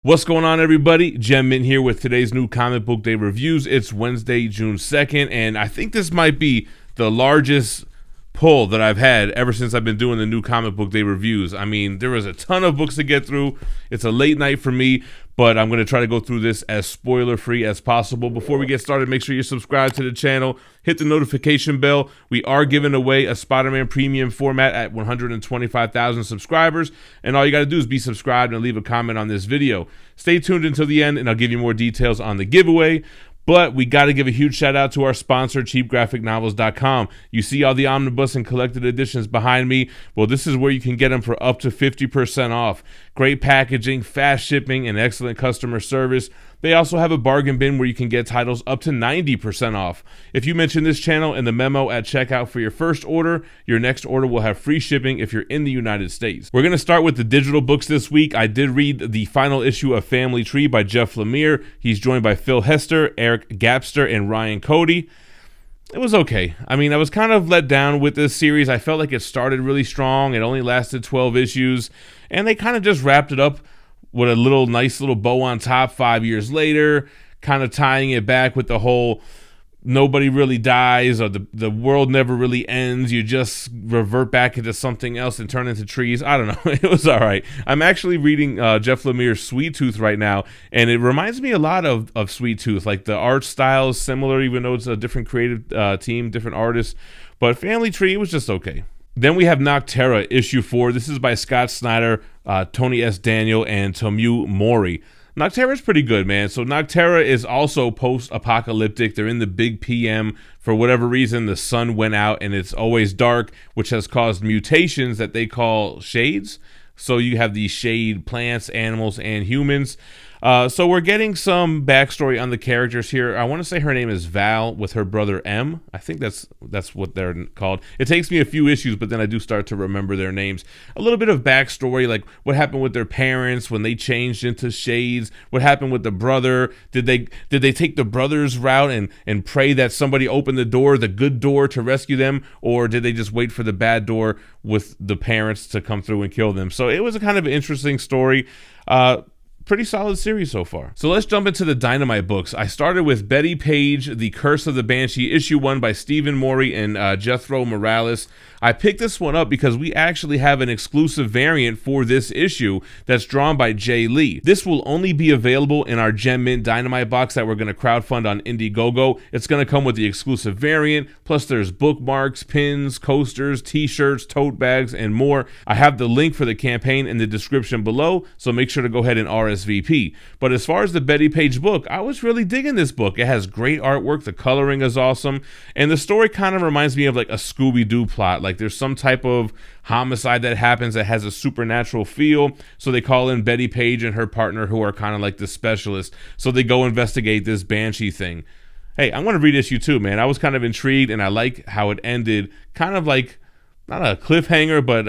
What's going on, everybody? Gem Mint here with today's new comic book day reviews. It's Wednesday, June 2nd, and I think this might be the largest pull that I've had ever since I've been doing the new comic book day reviews. I mean, there was a ton of books to get through. It's a late night for me, but I'm going to try to go through this as spoiler-free as possible. Before we get started, make sure you subscribe to the channel, hit the notification bell. We are giving away a Spider-Man premium format at 125,000 subscribers, and all you got to do is be subscribed and leave a comment on this video. Stay tuned until the end, and I'll give you more details on the giveaway. But we got to give a huge shout out to our sponsor, cheapgraphicnovels.com. You see all the omnibus and collected editions behind me? Well, this is where you can get them for up to 50% off. Great packaging, fast shipping, and excellent customer service. They also have a bargain bin where you can get titles up to 90% off. If you mention this channel in the memo at checkout for your first order, your next order will have free shipping if you're in the United States. We're going to start with the digital books this week. I did read the final issue of Family Tree by Jeff Lemire. He's joined by Phil Hester, Eric Gapster, and Ryan Cody. It was okay. I mean, I was kind of let down with this series. I felt like it started really strong. It only lasted 12 issues, and they kind of just wrapped it up with a nice little bow on top 5 years later, kind of tying it back with the whole nobody really dies or the world never really ends. You just revert back into something else and turn into trees. I don't know. It was all right. I'm actually reading Jeff Lemire's Sweet Tooth right now, and it reminds me a lot of Sweet Tooth. Like the art style is similar, even though it's a different creative team, different artists. But Family Tree was just okay. Then we have Nocterra, issue 4. This is by Scott Snyder, Tony S. Daniel, and Tomeu Mori. Nocterra is pretty good, man. So Nocterra is also post-apocalyptic. They're in the big PM. For whatever reason, the sun went out and it's always dark, which has caused mutations that they call shades. So you have these shade plants, animals, and humans. So we're getting some backstory on the characters here. I want to say her name is Val with her brother M. I think that's what they're called. It takes me a few issues, but then I do start to remember their names. A little bit of backstory, like what happened with their parents when they changed into shades. What happened with the brother? Did they take the brother's route and pray that somebody opened the door, the good door, to rescue them, or did they just wait for the bad door with the parents to come through and kill them? So it was a kind of interesting story. Pretty solid series so far. So let's jump into the Dynamite books. I started with Bettie Page, The Curse of the Banshee, issue 1 by Stephen Morey and Jethro Morales. I picked this one up because we actually have an exclusive variant for this issue that's drawn by Jae Lee. This will only be available in our Gem Mint Dynamite box that we're going to crowdfund on Indiegogo. It's going to come with the exclusive variant, plus there's bookmarks, pins, coasters, t-shirts, tote bags, and more. I have the link for the campaign in the description below, so make sure to go ahead and RSVP. But as far as the Bettie Page book, I was really digging this book. It has great artwork, the coloring is awesome, and the story kind of reminds me of like a Scooby-Doo plot. Like there's some type of homicide that happens that has a supernatural feel, so they call in Bettie Page and her partner, who are kind of like the specialists, so they go investigate this banshee thing. Hey, I'm going to read issue 2, man. I was kind of intrigued, and I like how it ended, kind of like not a cliffhanger, but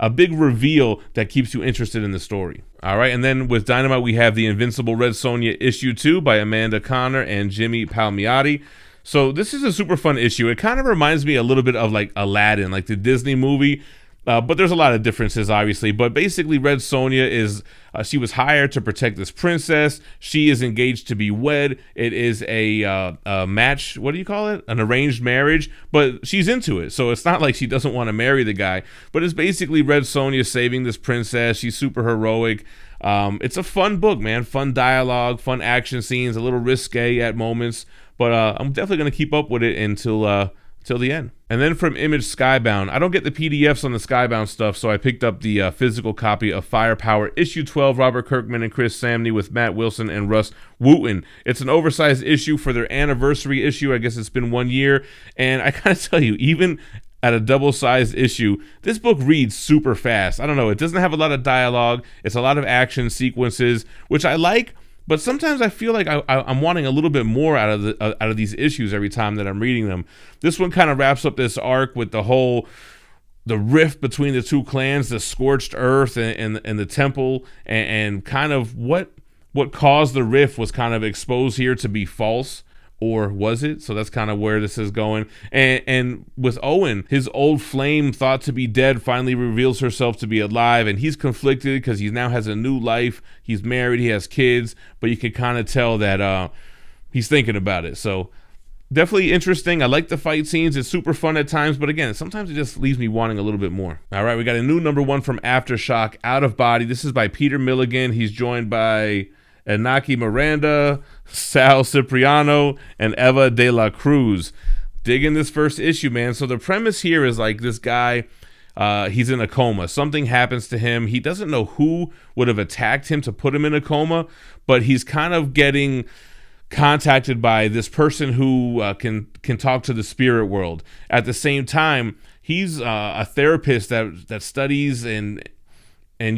a big reveal that keeps you interested in the story. All right, and then with Dynamite, we have The Invincible Red Sonja issue 2 by Amanda Conner and Jimmy Palmiotti. So this is a super fun issue. It kind of reminds me a little bit of like Aladdin, like the Disney movie, but there's a lot of differences, obviously. But basically, Red Sonja is, she was hired to protect this princess. She is engaged to be wed. It is a match, what do you call it? An arranged marriage, but she's into it. So it's not like she doesn't want to marry the guy, but it's basically Red Sonja saving this princess. She's super heroic. It's a fun book, man. Fun dialogue, fun action scenes, a little risque at moments. But I'm definitely going to keep up with it until the end. And then from Image, Skybound. I don't get the PDFs on the Skybound stuff, so I picked up the physical copy of Firepower, issue 12, Robert Kirkman and Chris Samney with Matt Wilson and Russ Wooten. It's an oversized issue for their anniversary issue. I guess it's been 1 year. And I gotta tell you, even at a double-sized issue, this book reads super fast. I don't know, it doesn't have a lot of dialogue. It's a lot of action sequences, which I like. But sometimes I feel like I'm wanting a little bit more out of these issues every time that I'm reading them. This one kind of wraps up this arc with the rift between the two clans, the scorched earth and the temple, and kind of what caused the rift was kind of exposed here to be false, or was it? So that's kind of where this is going. And with Owen, his old flame thought to be dead finally reveals herself to be alive, and he's conflicted because he now has a new life. He's married, he has kids, but you can kind of tell that he's thinking about it. So definitely interesting. I like the fight scenes. It's super fun at times, but again, sometimes it just leaves me wanting a little bit more. All right, we got a new #1 from Aftershock, Out of Body. This is by Peter Milligan. He's joined by Inaki Miranda, Sal Cipriano, and Eva de la Cruz. Digging this first issue, man. So the premise here is like this guy, he's in a coma. Something happens to him. He doesn't know who would have attacked him to put him in a coma, but he's kind of getting contacted by this person who can talk to the spirit world. At the same time, he's a therapist that studies and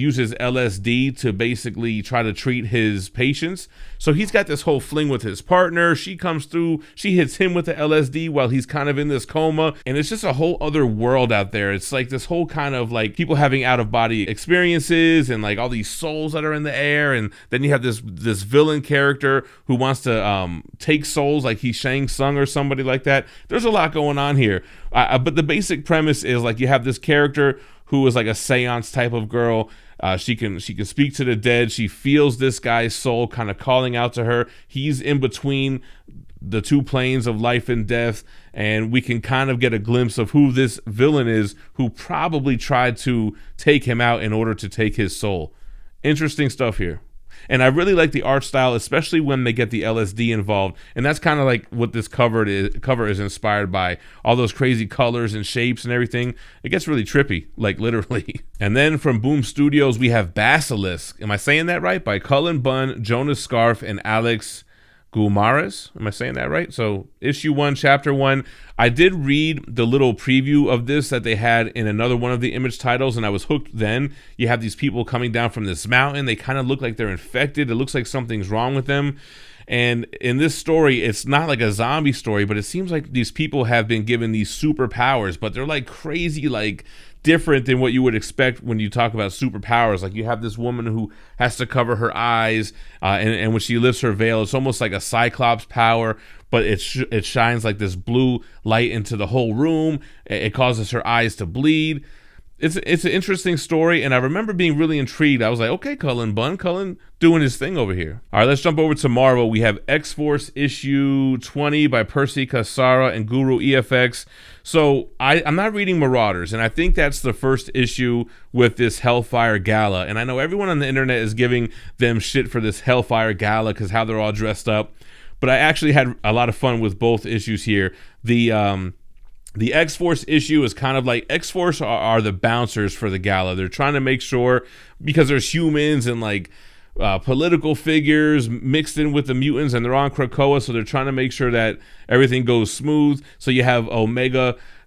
uses LSD to basically try to treat his patients. So he's got this whole fling with his partner. She comes through, she hits him with the LSD while he's kind of in this coma. And it's just a whole other world out there. It's like this whole kind of like people having out of body experiences and like all these souls that are in the air. And then you have this villain character who wants to take souls, like he's Shang Tsung or somebody like that. There's a lot going on here. But the basic premise is like you have this character who is like a seance type of girl. She can speak to the dead. She feels this guy's soul kind of calling out to her. He's in between the two planes of life and death, and we can kind of get a glimpse of who this villain is who probably tried to take him out in order to take his soul. Interesting stuff here. And I really like the art style, especially when they get the LSD involved. And that's kind of like what this cover is inspired by. All those crazy colors and shapes and everything. It gets really trippy, like literally. And then from Boom Studios, we have Basilisk. Am I saying that right? By Cullen Bunn, Jonas Scarf, and Alex Gumares. Am I saying that right? So issue 1, chapter 1. I did read the little preview of this that they had in another one of the Image titles, and I was hooked then. You have these people coming down from this mountain. They kind of look like they're infected. It looks like something's wrong with them. And in this story, it's not like a zombie story, but it seems like these people have been given these superpowers, but they're like crazy, like different than what you would expect when you talk about superpowers. Like you have this woman who has to cover her eyes, and when she lifts her veil, it's almost like a Cyclops power, but it shines like this blue light into the whole room. It causes her eyes to bleed. It's an interesting story, and I remember being really intrigued. I was like, okay, Cullen doing his thing over here. All right, let's jump over to Marvel. We have X-Force issue 20 by Percy Cassara and Guru EFX. So I'm not reading Marauders, and I think that's the first issue with this Hellfire Gala. And I know everyone on the internet is giving them shit for this Hellfire Gala because how they're all dressed up. But I actually had a lot of fun with both issues here. The X-Force issue is kind of like X-Force are the bouncers for the gala. They're trying to make sure, because there's humans and like political figures mixed in with the mutants, and they're on Krakoa, so they're trying to make sure that everything goes smooth. So you have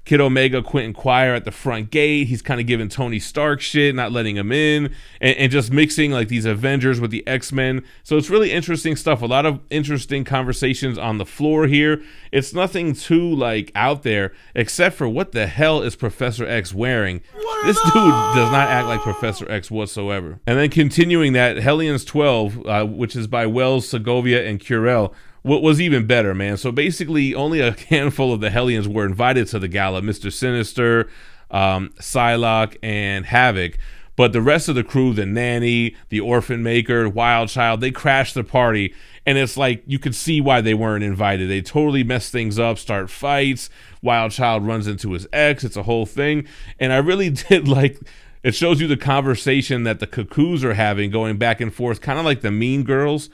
Kid Omega, Quentin Quire at the front gate. He's kind of giving Tony Stark shit, not letting him in, and just mixing like these Avengers with the X-Men. So it's really interesting stuff. A lot of interesting conversations on the floor here. It's nothing too like out there, except for what the hell is Professor X wearing? This dude does not act like Professor X whatsoever. And then continuing that, Hellions 12, which is by Wells, Segovia, and Curel. What was even better, man. So basically only a handful of the Hellions were invited to the gala. Mr. Sinister, Psylocke, and Havoc. But the rest of the crew, the Nanny, the Orphan Maker, Wild Child, they crashed the party. And it's like you could see why they weren't invited. They totally mess things up, start fights. Wild Child runs into his ex. It's a whole thing. And I really did like... It shows you the conversation that the Cuckoos are having, going back and forth, kind of like the Mean Girls,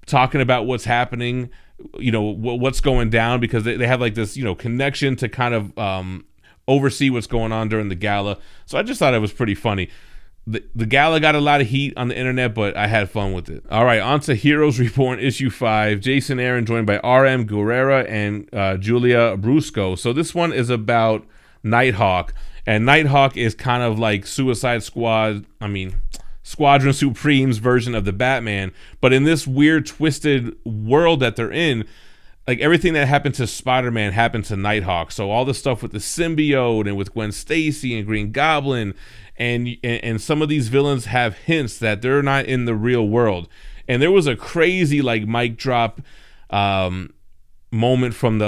talking about what's happening, what's going down, because they have like this, connection to kind of oversee what's going on during the gala. So I just thought it was pretty funny. The gala got a lot of heat on the internet, but I had fun with it. All right, on to Heroes Reborn issue 5. Jason Aaron joined by R.M. Guerrera and Julia Brusco. So this one is about Nighthawk, and Nighthawk is kind of like Squadron Supreme's version of the Batman, but in this weird twisted world that they're in, like everything that happened to Spider-Man happened to Nighthawk. So all the stuff with the symbiote and with Gwen Stacy and Green Goblin, and some of these villains have hints that they're not in the real world. And there was a crazy like mic drop moment from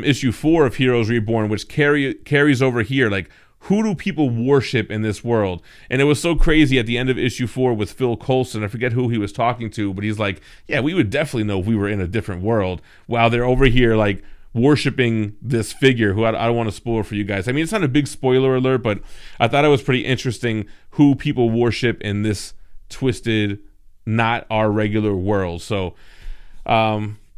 issue 4 of Heroes Reborn, which carries over here. Like, who do people worship in this world? And it was so crazy at the end of issue 4 with Phil Coulson. I forget who he was talking to, but he's like, yeah, we would definitely know if we were in a different world. While they're over here, like, worshiping this figure who I don't want to spoil for you guys. I mean, it's not a big spoiler alert, but I thought it was pretty interesting who people worship in this twisted, not our regular world. So,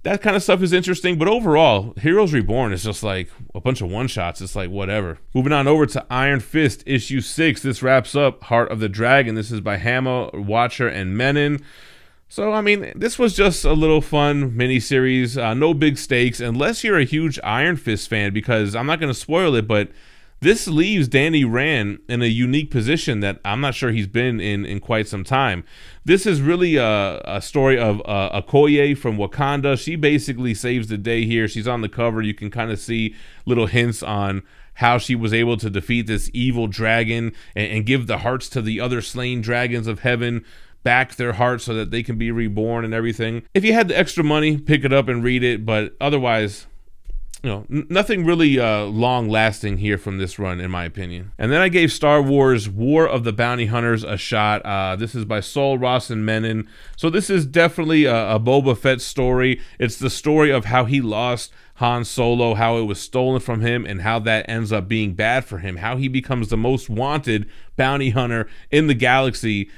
that kind of stuff is interesting, but overall, Heroes Reborn is just like a bunch of one-shots. It's like whatever. Moving on over to Iron Fist, issue 6. This wraps up Heart of the Dragon. This is by Hama, Watcher, and Menon. So, I mean, this was just a little fun miniseries. No big stakes, unless you're a huge Iron Fist fan, because I'm not going to spoil it, but this leaves Danny Rand in a unique position that I'm not sure he's been in quite some time. This is really a story of Okoye from Wakanda. She basically saves the day here. She's on the cover. You can kind of see little hints on how she was able to defeat this evil dragon and give the hearts to the other slain dragons of heaven back their hearts so that they can be reborn and everything. If you had the extra money, pick it up and read it, but otherwise, you know, nothing really long lasting here from this run, in my opinion. And then I gave Star Wars War of the Bounty Hunters a shot. This is by Sol, Ross, and Menon. So this is definitely a Boba Fett story. It's the story of how he lost Han Solo, how it was stolen from him, and how that ends up being bad for him, how he becomes the most wanted bounty hunter in the galaxy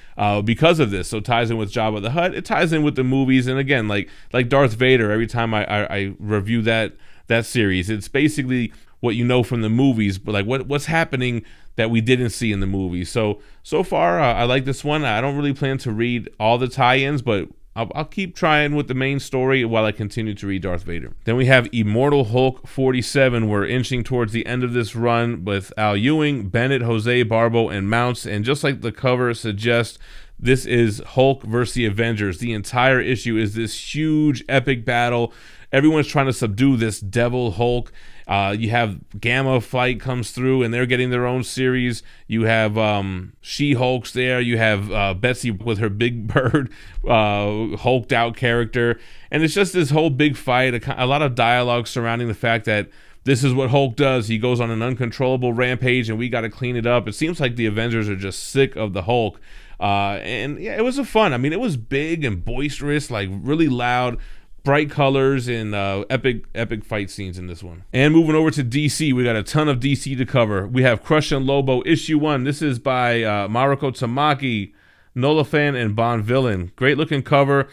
because of this. So it ties in with Jabba the Hutt. It ties in with the movies. And again, like Darth Vader, every time I review that series, it's basically what you know from the movies, but like what's happening that we didn't see in the movies. So far, I like this one. I don't really plan to read all the tie-ins, but I'll keep trying with the main story while I continue to read Darth Vader. Then we have Immortal Hulk 47. We're inching towards the end of this run with Al Ewing, Bennett, Jose, Barbo, and Mounts. And just like the cover suggests, this is Hulk versus the Avengers. The entire issue is this huge epic battle. Everyone's trying to subdue this devil Hulk. You have Gamma Flight comes through, and they're getting their own series. You have She-Hulks there. You have Betsy with her big bird, hulked out character. And it's just this whole big fight, a lot of dialogue surrounding the fact that this is what Hulk does. He goes on an uncontrollable rampage, and we got to clean it up. It seems like the Avengers are just sick of the Hulk. And yeah, it was a fun. I mean, it was big and boisterous, like really loud, bright colors, and epic fight scenes in this one. And moving over to DC, we got a ton of DC to cover. We have Crush and Lobo issue 1. This is by Mariko Tamaki, Nolafan, and Bon Villain. Great looking cover.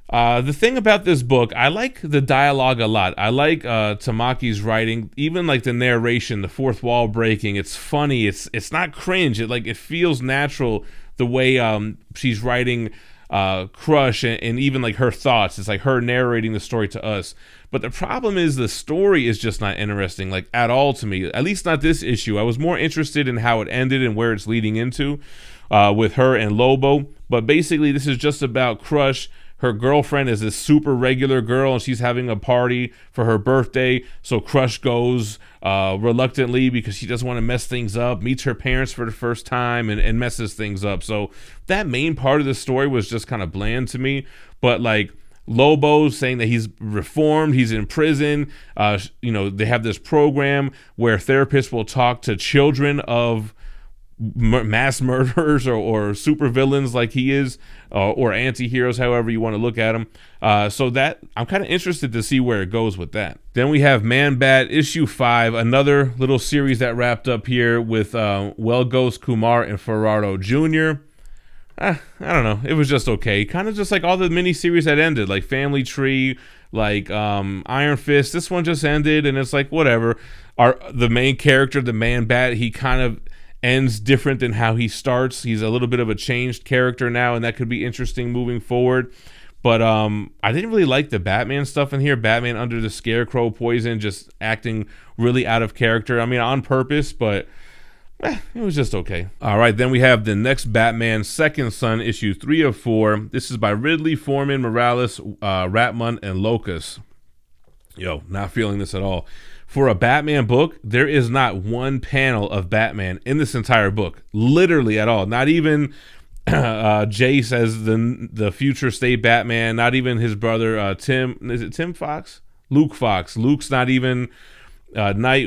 The thing about this book, I like the dialogue a lot. I like Tamaki's writing, even like the narration, the fourth wall breaking. It's funny. It's not cringe. It feels natural the way she's writing Crush and even like her thoughts. It's like her narrating the story to us. But the problem is the story is just not interesting, like at all to me. At least not this issue. I was more interested in how it ended and where it's leading into with her and Lobo. But basically this is just about Crush. Her girlfriend is this super regular girl, and she's having a party for her birthday. So Crush goes reluctantly because she doesn't want to mess things up, meets her parents for the first time, and messes things up. So that main part of the story was just kind of bland to me. But like Lobo saying that he's reformed, he's in prison. They have this program where therapists will talk to children of mass murderers or super villains like he is, or anti-heroes, however you want to look at them. So that I'm kind of interested to see where it goes with that. Then we have Man Bat issue 5, another little series that wrapped up here with Ghost, Kumar, and Ferraro Jr. I don't know. It was just okay. Kind of just like all the miniseries that ended, like Family Tree, like Iron Fist. This one just ended, and it's like whatever. The main character, the Man Bat, he kind of ends different than how he starts. He's a little bit of a changed character now, and that could be interesting moving forward. But I didn't really like the Batman stuff in here. Batman under the Scarecrow poison, just acting really out of character. I mean, on purpose, but it was just okay. All right, then we have the next Batman, Second Son, issue 3 of 4. This is by Ridley, Foreman, Morales, Ratman, and Locus. Yo, not feeling this at all. For a Batman book, there is not one panel of Batman in this entire book, literally at all. Not even Jay says the future state Batman, not even his brother Tim. Is it Tim Fox? Luke Fox. Luke's not even Night,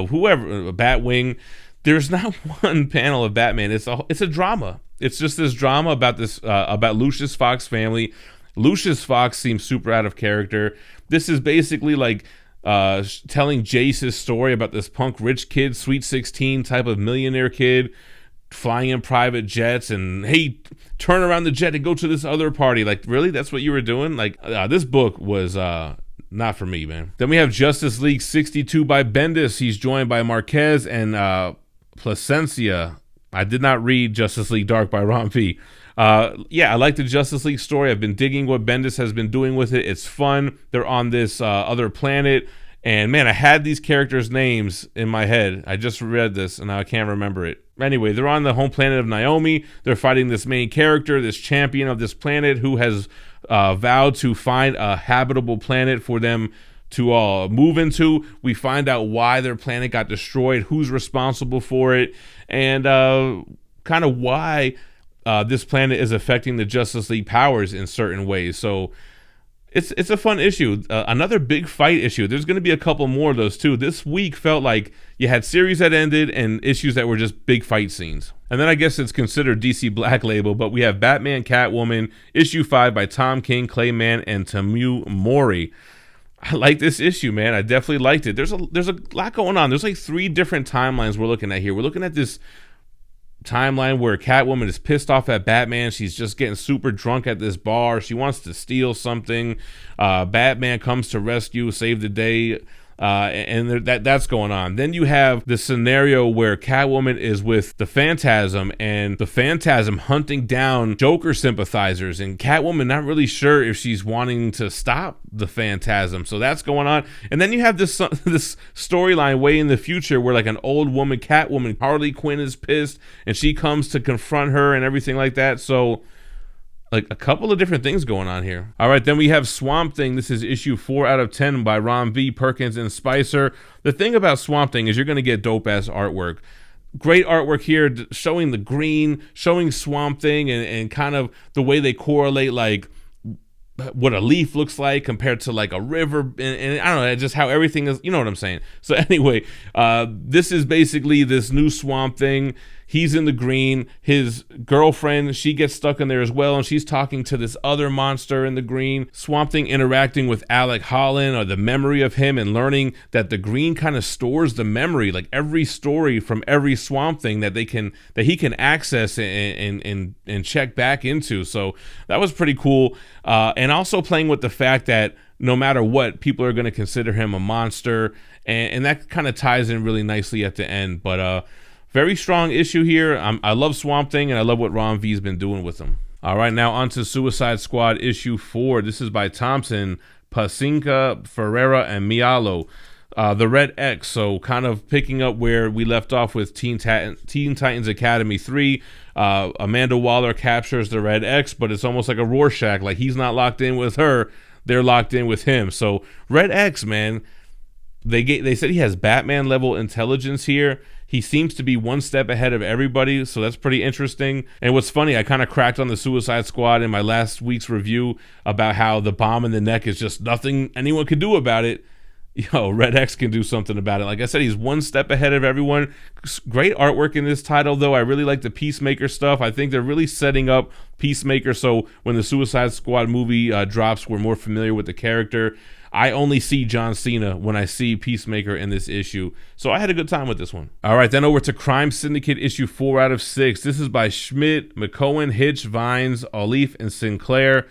whoever, Batwing. There's not one panel of Batman. It's a drama. It's just this drama about about Lucius Fox family. Lucius Fox seems super out of character. This is basically like telling Jace's story about this punk rich kid, Sweet 16 type of millionaire kid, flying in private jets, and hey, turn around the jet and go to this other party. Like, really? That's what you were doing? Like, this book was not for me, man. Then we have Justice League 62 by Bendis. He's joined by Marquez and Placencia. I did not read Justice League Dark by Ron V. Yeah, I like the Justice League story. I've been digging what Bendis has been doing with it. It's fun. They're on this other planet. And man, I had these characters' names in my head. I just read this and now I can't remember it. Anyway, they're on the home planet of Naomi. They're fighting this main character, this champion of this planet who has vowed to find a habitable planet for them to all move into. We find out why their planet got destroyed, who's responsible for it, and kind of why this planet is affecting the Justice League powers in certain ways. So it's a fun issue. Another big fight issue. There's going to be a couple more of those too. This week felt like you had series that ended and issues that were just big fight scenes. And then I guess it's considered DC Black Label, but we have Batman Catwoman issue 5 by Tom King, Clay Mann, and Tamu Mori. I like this issue, man. I definitely liked it. There's a lot going on. There's like 3 different timelines we're looking at here. We're looking at this timeline where Catwoman is pissed off at Batman. She's just getting super drunk at this bar. She wants to steal something. Batman comes to rescue, save the day. And that's going on. Then you have the scenario where Catwoman is with the Phantasm, and the Phantasm hunting down Joker sympathizers, and Catwoman not really sure if she's wanting to stop the Phantasm. So that's going on. And then you have this storyline way in the future where like an old woman, Catwoman, Harley Quinn is pissed, and she comes to confront her and everything like that. So like a couple of different things going on here. All right, then we have Swamp Thing. This is issue 4 out of 10 by Ron V, Perkins, and Spicer. The thing about Swamp Thing is you're going to get dope-ass artwork. Great artwork here, showing the green, showing Swamp Thing, and kind of the way they correlate, like what a leaf looks like compared to like a river, and I don't know, just how everything is, you know what I'm saying. So anyway, this is basically this new Swamp Thing. He's in the green. His girlfriend, she gets stuck in there as well, and she's talking to this other monster in the green. Swamp Thing interacting with Alec Holland, or the memory of him, and learning that the green kind of stores the memory, like every story from every Swamp Thing that he can access and check back into. So that was pretty cool. And also playing with the fact that no matter what, people are going to consider him a monster, and that kind of ties in really nicely at the end. But very strong issue here. I love Swamp Thing, and I love what Ron V's been doing with him. All right, now on to Suicide Squad issue 4. This is by Thompson, Pasinka, Ferreira, and Mialo. The Red X, so kind of picking up where we left off with Teen Titans Academy 3. Amanda Waller captures the Red X, but it's almost like a Rorschach. Like, he's not locked in with her, they're locked in with him. So Red X, man, they said he has Batman level intelligence here. He seems to be one step ahead of everybody, so that's pretty interesting. And what's funny, I kind of cracked on the Suicide Squad in my last week's review about how the bomb in the neck is just nothing anyone can do about it. Yo, Red X can do something about it. Like I said, he's one step ahead of everyone. Great artwork in this title, though. I really like the Peacemaker stuff. I think they're really setting up Peacemaker, so when the Suicide Squad movie drops, we're more familiar with the character. I only see John Cena when I see Peacemaker in this issue. So I had a good time with this one. All right, then over to Crime Syndicate issue 4 out of 6. This is by Schmidt, McCohen, Hitch, Vines, Olive, and Sinclair.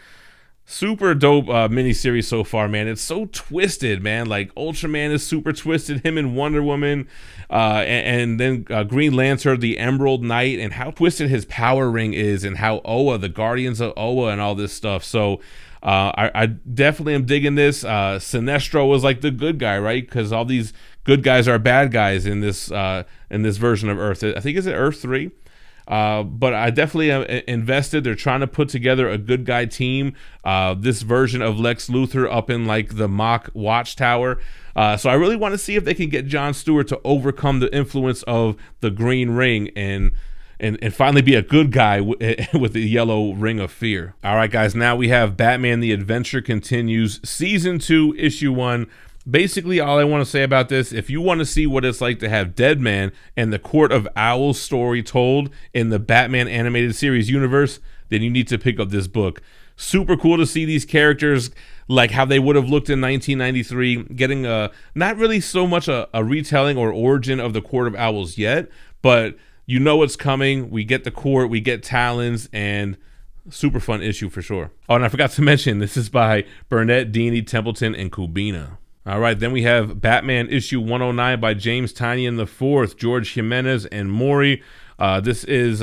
Super dope miniseries so far, man. It's so twisted, man. Like, Ultraman is super twisted, him and Wonder Woman, and then Green Lantern, the Emerald Knight, and how twisted his power ring is, and how Oa, the Guardians of Oa, and all this stuff. So I definitely am digging this. Sinestro was like the good guy, right? Because all these good guys are bad guys in this version of Earth. I think, is it Earth 3? But I definitely am invested. They're trying to put together a good guy team. This version of Lex Luthor up in like the mock watchtower. So I really want to see if they can get Jon Stewart to overcome the influence of the Green Ring and and finally be a good guy with the yellow ring of fear. All right, guys, now we have Batman The Adventure Continues, Season 2, Issue 1. Basically, all I want to say about this, if you want to see what it's like to have Deadman and the Court of Owls story told in the Batman animated series universe, then you need to pick up this book. Super cool to see these characters like how they would have looked in 1993, getting not really so much a retelling or origin of the Court of Owls yet, but you know what's coming. We get the court, we get Talons, and super fun issue for sure. Oh, and I forgot to mention, this is by Burnett, Dini, Templeton, and Kubina. All right, then we have Batman issue 109 by James Tynion IV, George Jimenez, and Maury. This is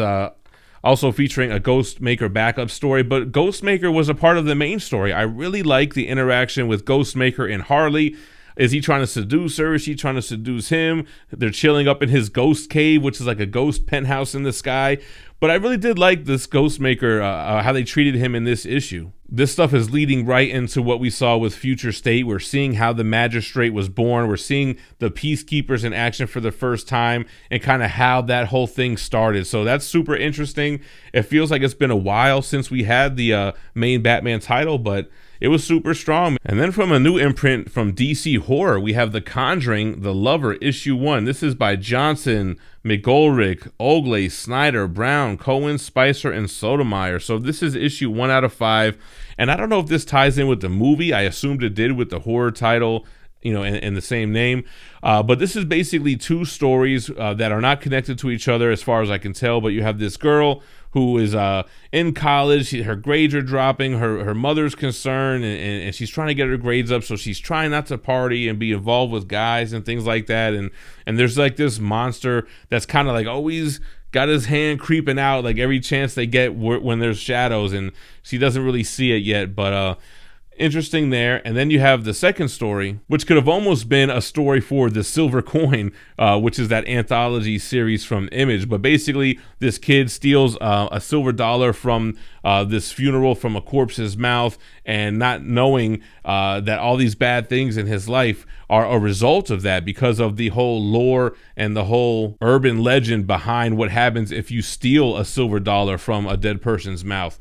also featuring a Ghostmaker backup story, but Ghostmaker was a part of the main story. I really like the interaction with Ghostmaker and Harley. Is he trying to seduce her? Is she trying to seduce him? They're chilling up in his ghost cave, which is like a ghost penthouse in the sky. But I really did like this Ghostmaker, how they treated him in this issue. This stuff is leading right into what we saw with Future State. We're seeing how the Magistrate was born. We're seeing the Peacekeepers in action for the first time and kind of how that whole thing started. So that's super interesting. It feels like it's been a while since we had the main Batman title, but it was super strong. And then from a new imprint from DC Horror, we have The Conjuring, The Lover, issue 1. This is by Johnson, McGolrick, Ogley, Snyder, Brown, Cohen, Spicer, and Sotomayor. So this is issue 1 out of 5. And I don't know if this ties in with the movie. I assumed it did with the horror title, you know, in the same name. But this is basically 2 stories that are not connected to each other as far as I can tell. But you have this girl who is in college. Her grades are dropping. Her mother's concerned, and she's trying to get her grades up. So she's trying not to party and be involved with guys and things like that. And there's like this monster that's kind of like always got his hand creeping out like every chance they get when there's shadows, and she doesn't really see it yet. But interesting there. And then you have the second story, which could have almost been a story for The Silver Coin, which is that anthology series from Image. But basically, this kid steals a silver dollar from this funeral from a corpse's mouth, and not knowing that all these bad things in his life are a result of that, because of the whole lore and the whole urban legend behind what happens if you steal a silver dollar from a dead person's mouth.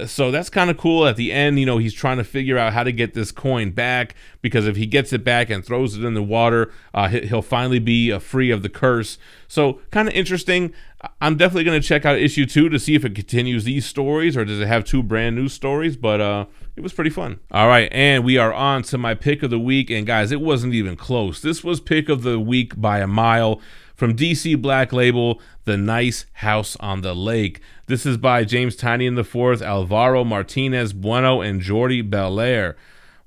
So that's kind of cool. At the end, you know, he's trying to figure out how to get this coin back, because if he gets it back and throws it in the water, he'll finally be free of the curse. So kind of interesting. I'm definitely going to check out issue 2 to see if it continues these stories, or does it have 2 brand new stories. But it was pretty fun. All right, and we are on to my pick of the week. And guys, it wasn't even close. This was pick of the week by a mile. From DC Black Label, The Nice House on the Lake. This is by James Tynion IV, Alvaro Martinez Bueno, and Jordi Belair.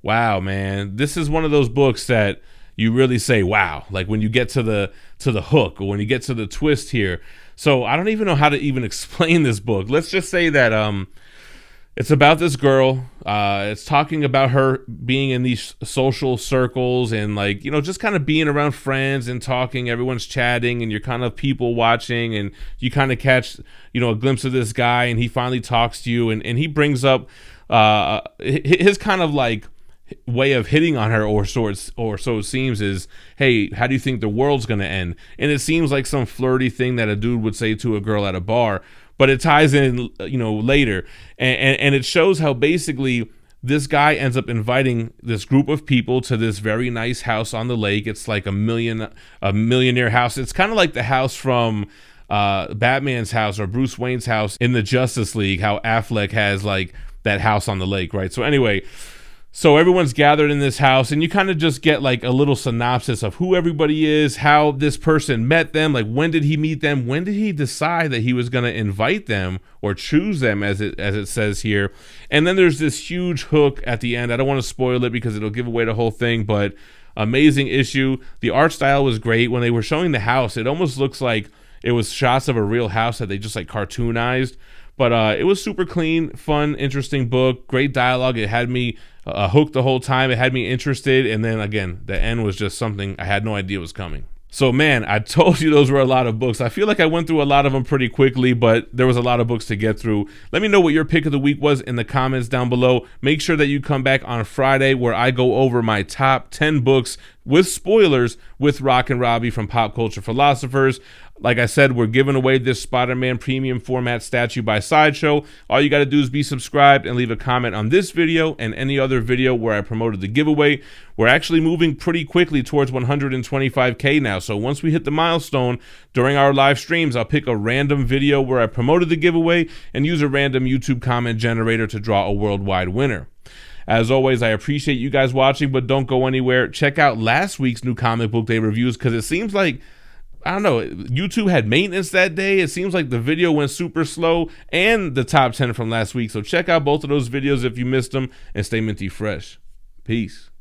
Wow, man. This is one of those books that you really say, wow, like when you get to the hook, or when you get to the twist here. So I don't even know how to even explain this book. Let's just say that it's about this girl. It's talking about her being in these social circles and, like, you know, just kind of being around friends and talking. Everyone's chatting and you're kind of people watching, and you kind of catch, you know, a glimpse of this guy, and he finally talks to you, and he brings up his kind of like way of hitting on her, or so it seems, is, hey, how do you think the world's gonna end? And it seems like some flirty thing that a dude would say to a girl at a bar. But it ties in, you know, later, and it shows how basically this guy ends up inviting this group of people to this very nice house on the lake. It's like a millionaire house. It's kind of like the house from Batman's house, or Bruce Wayne's house in the Justice League, how Affleck has like that house on the lake, right? So anyway, so everyone's gathered in this house, and you kind of just get like a little synopsis of who everybody is, how this person met them, like when did he meet them, when did he decide that he was going to invite them or choose them, as it says here. And then there's this huge hook at the end. I don't want to spoil it because it'll give away the whole thing, but amazing issue. The art style was great. When they were showing the house, it almost looks like it was shots of a real house that they just like cartoonized. But it was super clean, fun, interesting book. Great dialogue. It had me hooked the whole time. It had me interested. And then again, the end was just something I had no idea was coming. So man, I told you those were a lot of books. I feel like I went through a lot of them pretty quickly, but there was a lot of books to get through. Let me know what your pick of the week was in the comments down below. Make sure that you come back on Friday, where I go over my top 10 books with spoilers with Rock and Robbie from Pop Culture Philosophers. Like I said, we're giving away this Spider-Man premium format statue by Sideshow. All you got to do is be subscribed and leave a comment on this video and any other video where I promoted the giveaway. We're actually moving pretty quickly towards 125K now. So once we hit the milestone during our live streams, I'll pick a random video where I promoted the giveaway and use a random YouTube comment generator to draw a worldwide winner. As always, I appreciate you guys watching, but don't go anywhere. Check out last week's new comic book day reviews because it seems like, I don't know, YouTube had maintenance that day. It seems like the video went super slow, and the top 10 from last week. So check out both of those videos if you missed them, and stay minty fresh. Peace.